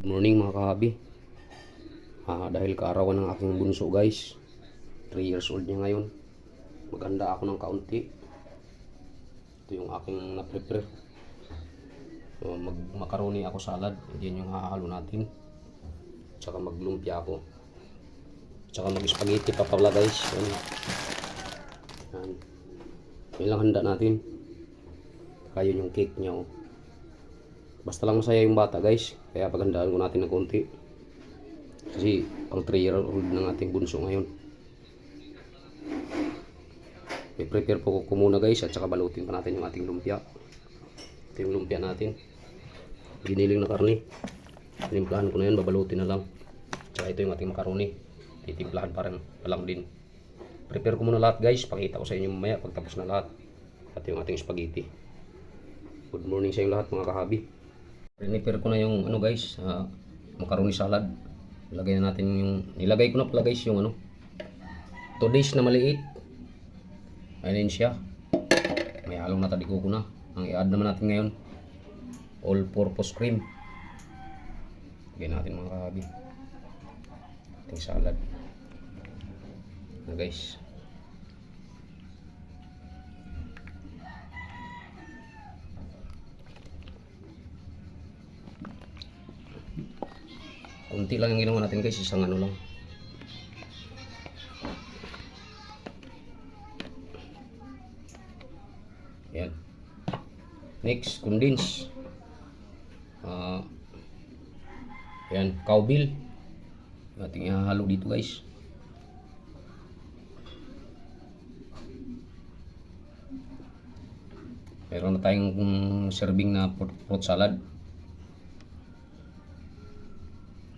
Morning mga kahabi. Dahil kaarawan ng aking bunso guys, 3 years old niya ngayon, maganda ako ng kaunti. Ito yung aking na-prepare. Mag-macaroni ako salad, yan yung hahalo natin. Tsaka maglumpia ako. Tsaka mag-spaghetti pa pala guys. Yan. Yan lang handa natin. Kaya yung cake niya oh. Basta lang masaya yung bata guys, kaya paghandaan ko natin ng konti. Kasi pang 3-year-old ng ating bunso ngayon. I-prepare po ko muna guys, at saka balutin pa natin yung ating lumpia. Ito yung lumpia natin. Giniling na karne. Tinimplahan ko na yan, babalutin na lang. Tsaka ito yung ating macaroni. Titimplahan pa lang din. Prepare ko muna lahat guys, pakita ko sa inyo mamaya pagtapos na lahat. At yung ating spaghetti. Good morning sa inyo lahat mga kahabi. Prepare ko na yung guys, macaroni salad. Ilagay na natin yung, nilagay ko na pala guys yung 2 days na maliit. Ayun siya. May halong natadiko ko na. Ang i-add naman natin ngayon, all-purpose cream. Lagyan natin mga kahabi. Ating salad. Na guys. Kunti lang yung ginawa natin guys, isang lang. Yan. Next, condense. Yan, cowbell. Ating ihahalo dito guys. Meron na tayong serving na fruit salad.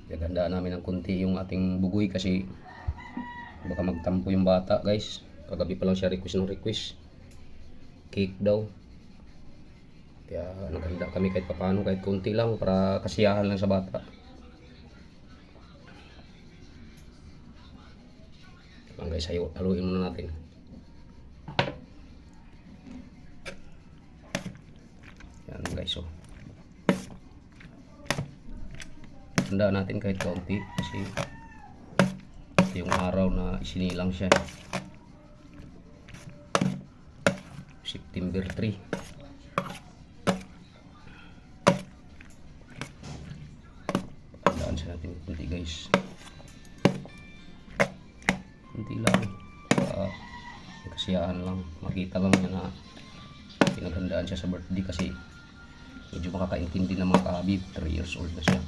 Gagandaan namin ng kunti yung ating bugoy kasi baka magtampo yung bata guys. Kagabi pa lang siya request cake daw, kaya naganda kami kahit papano, kahit kunti lang para kasiyahan lang sa bata. Lang guys, haluin muna natin. Yan guys oh. Tandaan natin kahit kaunti kasi ito yung araw na isinilang siya, September 3. Tandaan siya natin kunti guys, kunti lang, kasiyahan lang, makita lang niya na pinaghandaan siya sa birthday kasi medyo makakaintindi ng mga kahabib. 3 years old na siya.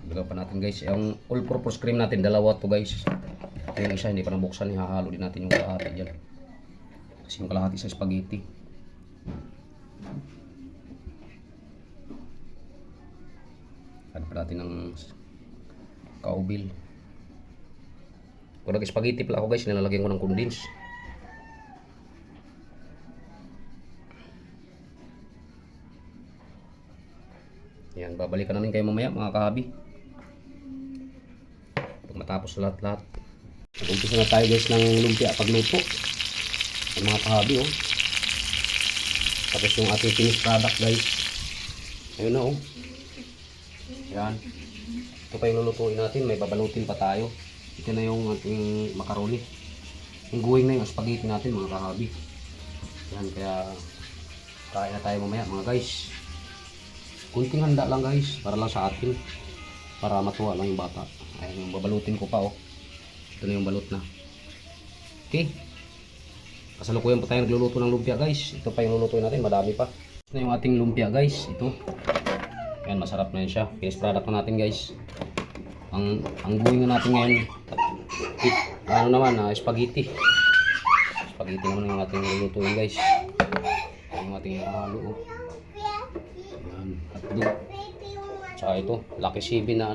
Lagyan pa natin guys yung all-purpose cream natin, dalawa to guys. Yung isa hindi pa nabuksan, ihahalo din natin yung kalahati dyan kasi yung kalahati sa spaghetti. Add pa natin ng cowbell. Kung nag-spaghetti pala ako guys, nilalagyan ko ng condense. Yan, babalikan namin kayo mamaya mga kahabi pag matapos lahat. Mag-umpisa na tayo guys ng lumpia pagluto ng mga kahabi oh. Tapos yung ating finished product guys, ayun na oh. Yan, ito pa yung lulutuin natin, may babalutin pa tayo. Ito na yung ating macaroni, yung guwing na yung spaghetti natin mga kahabi. Yan, kaya kain na tayo mamaya mga guys. Kunting handa lang guys, para lang sa atin, para matuwa lang yung bata. Ayun, yung babalutin ko pa oh. Ito na yung balot na. Okay, kasalukuyan pa tayo nagluluto ng lumpia guys. Ito pa yung lulutuin natin, madami pa. Ito na yung ating lumpia guys, ito. Yan, masarap na yun siya. Finished product na natin guys. Ang going na natin ngayon, spaghetti. Spaghetti naman yung ating lulutuin guys. Yung ating halo oh. Yan, hotdog. Tsaka ito, Lucky 7 na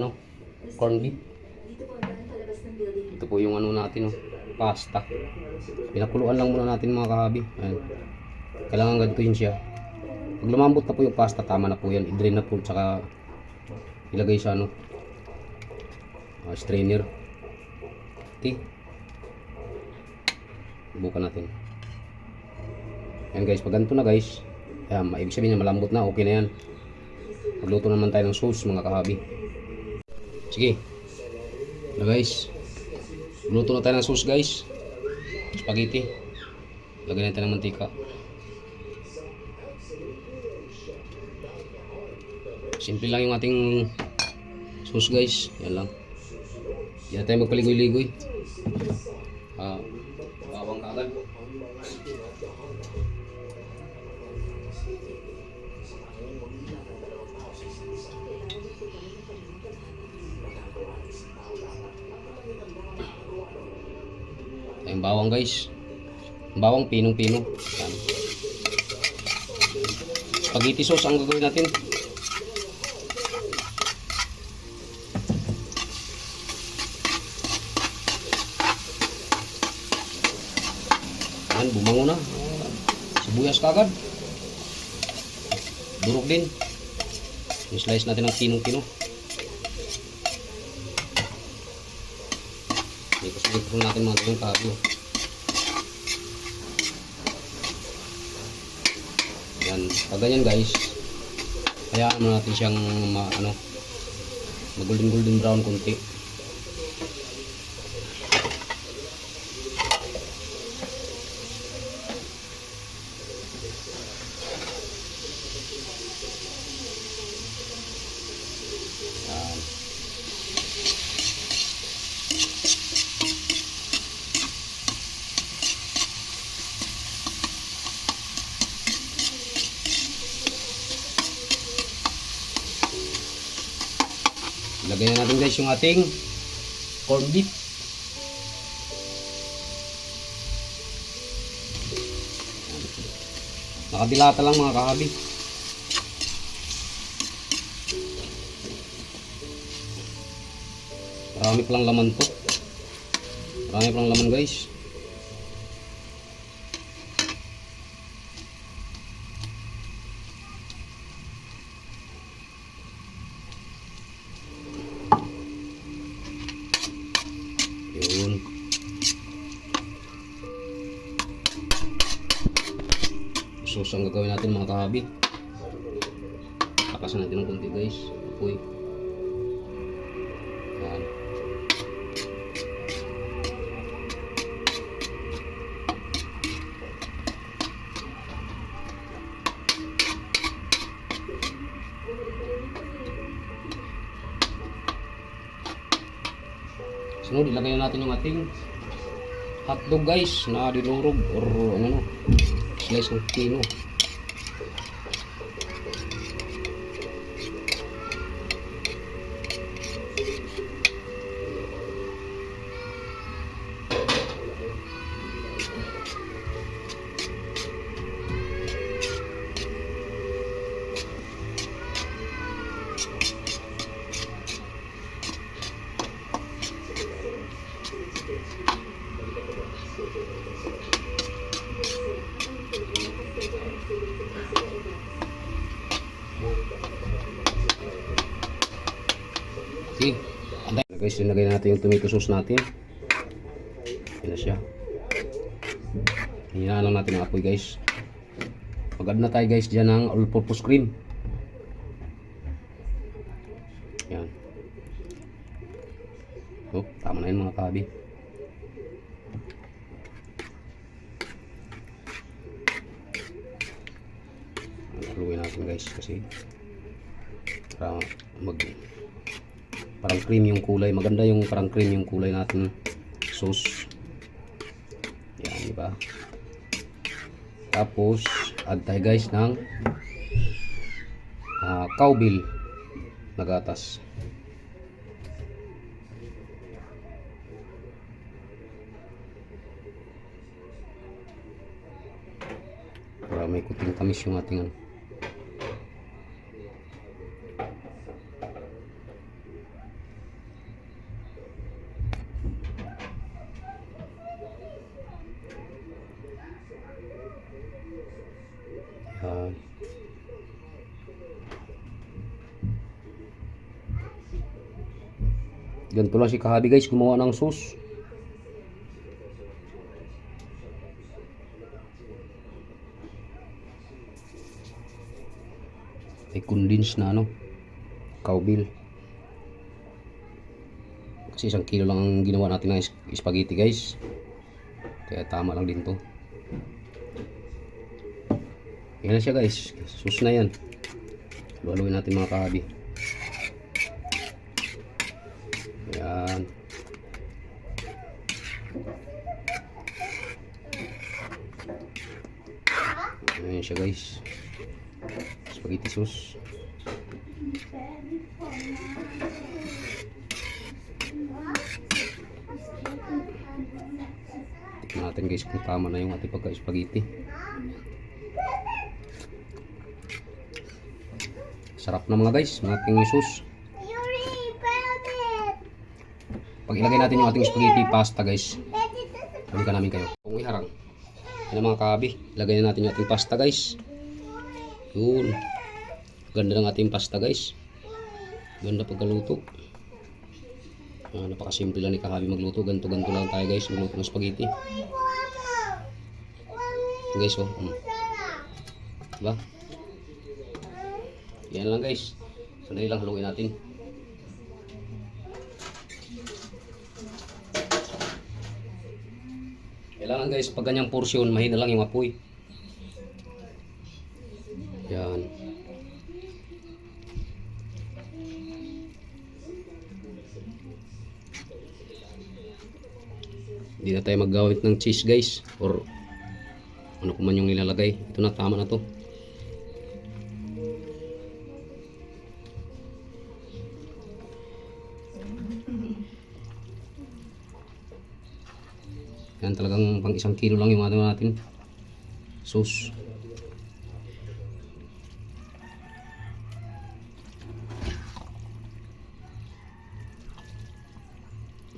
corn beef. Ito po yung natin pasta. Pinakuluan lang muna natin mga kahabi. Ayan. Kailangan ganito yun siya. Pag lumambot na po yung pasta, tama na po yan. I-drain na po, tsaka ilagay sa strainer. Okay. Bukan natin. Ayan guys, pag ganito na guys, ibig sabihin na malambot na, okay na yan. Magluto naman tayo ng sauce mga kahabi. Sige. Na guys. Magluto na tayo ng sauce guys. Spaghetti. Lagyan natin ng mantika. Simple lang yung ating sauce guys. Yan lang. Hindi na tayo magpaligoy-ligoy. Bawang kaagad. Yung bawang guys. Bawang pinong-pino. Yan. Spaghetti sauce ang gagawin natin. Yan, bumango na. Sibuyas kagad. Durog din. I-slice natin ng pinong-pino. Ikos-ikos natin mga itong kabi. Yan. Pag ganyan guys, hayaan mo natin siyang mag-golden brown konti. Yan. Ilagay na natin guys yung ating corned beef. Nakadilata lang mga kahabi. Marami palang laman to. Marami palang laman guys. Yun. Sauce ang gagawin natin mga kahabi. Takasan natin ng konti guys. Apoy. Yan. Sunod, ilagay natin yung ating hotdog guys na dinurog or slice ng pino. Okay. Guys, ilagay natin yung tomato sauce natin. Yan na siya. Hinaan lang natin ang apoy guys. Mag-add na tayo guys dyan ng all-purpose cream. Yan. So, tama na yun mga kabi. Haluin natin guys kasi para parang cream yung kulay. Maganda yung parang cream yung kulay natin sauce. Yan, diba? Tapos add tayo guys ng cowbell na gatas. Para may kuting tamis yung ating Ganito lang si Kahabi guys, gumawa ng sauce. Ay condensed na ano, cowbell. Kasi 1 kilo lang ang ginawa natin ng spaghetti guys. Kaya tama lang din to. Yan na siya guys, sauce na yan. Haluin natin mga Kahabi. Yan. Ayan siya guys. Spaghetti sauce. Tignan natin guys kung tama na yung ating pagka-spaghetti. Sarap na mga guys, mga ating sauce. Pag ilagay natin yung ating spaghetti pasta guys, balikan namin kayo. Kung iharang, yan ang mga Kahabi. Ilagay na natin yung ating pasta guys. Yun. Ganda ng ating pasta guys. Ganda pagkaluto. Napakasimple lang ni Kahabi magluto. Ganto-ganto lang tayo guys magluto ng spaghetti. Guys oh. Diba? Yan lang guys. Sandali lang haluin natin. Kailangan guys pag ganyang porsyon mahina lang yung apoy. Yan. Hindi na tayo maggamit ng cheese guys or ano man yung nilalagay. Ito na, tama na to. Yan talagang pang 1 kilo lang yung ano natin sauce.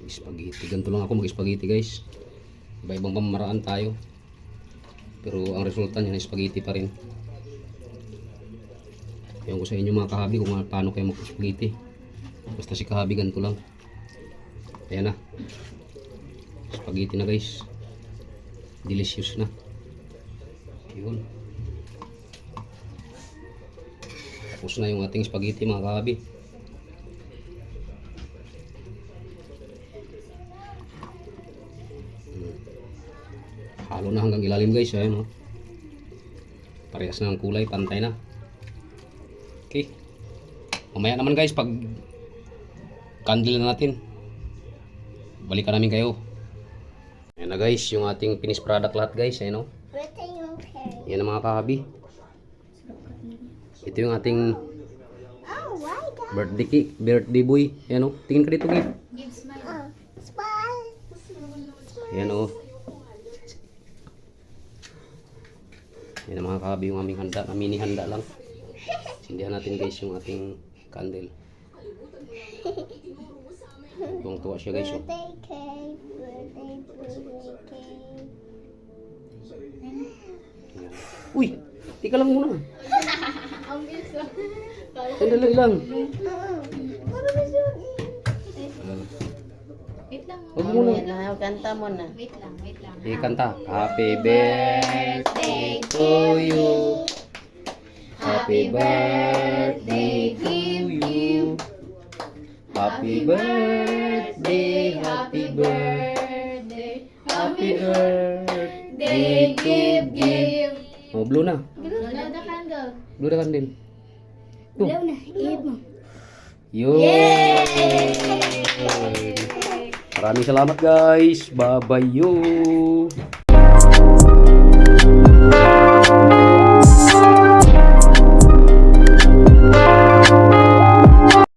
Spaghetti, ganito lang ako mag-spaghetti guys. Iba-ibang pamamaraan tayo, pero ang resulta niya ay spaghetti pa rin. Ewan ko sa inyo mga Kahabi kung paano kayo mag-spaghetti. Basta si Kahabi ganito lang. Ayan na, spaghetti na guys, delicious na. Yun, tapos na yung ating spaghetti mga Kahabi. Halo na hanggang ilalim guys. Ayan oh. Parehas na ang kulay, pantay na. Okay, mamaya naman guys pag candle na natin, balikan namin kayo. Ayan na guys yung ating finished product lahat guys. Ayan oh. Yan ang mga Kahabi. Ito yung ating birthday cake, birthday boy. Ayan oh. Tingin ka dito guys. Ayan oh. Yan ang mga Kahabi yung aming handa, na mini handa lang. Sindihan natin guys yung ating candle. Tuwang-tuwa siya guys. Oh. Uy! Tika lang muna. Sandali lang. Wait lang. Huwag muna. Kanta mo na. Wait lang. Kanta. Happy birthday to you. Happy birthday to you. Happy birthday, happy birthday, happy birthday, give. Oh, blue na. Blow the candle. Blue na candle. Blow na. Ihip mo. Yun. Maraming salamat guys. Bye-bye you.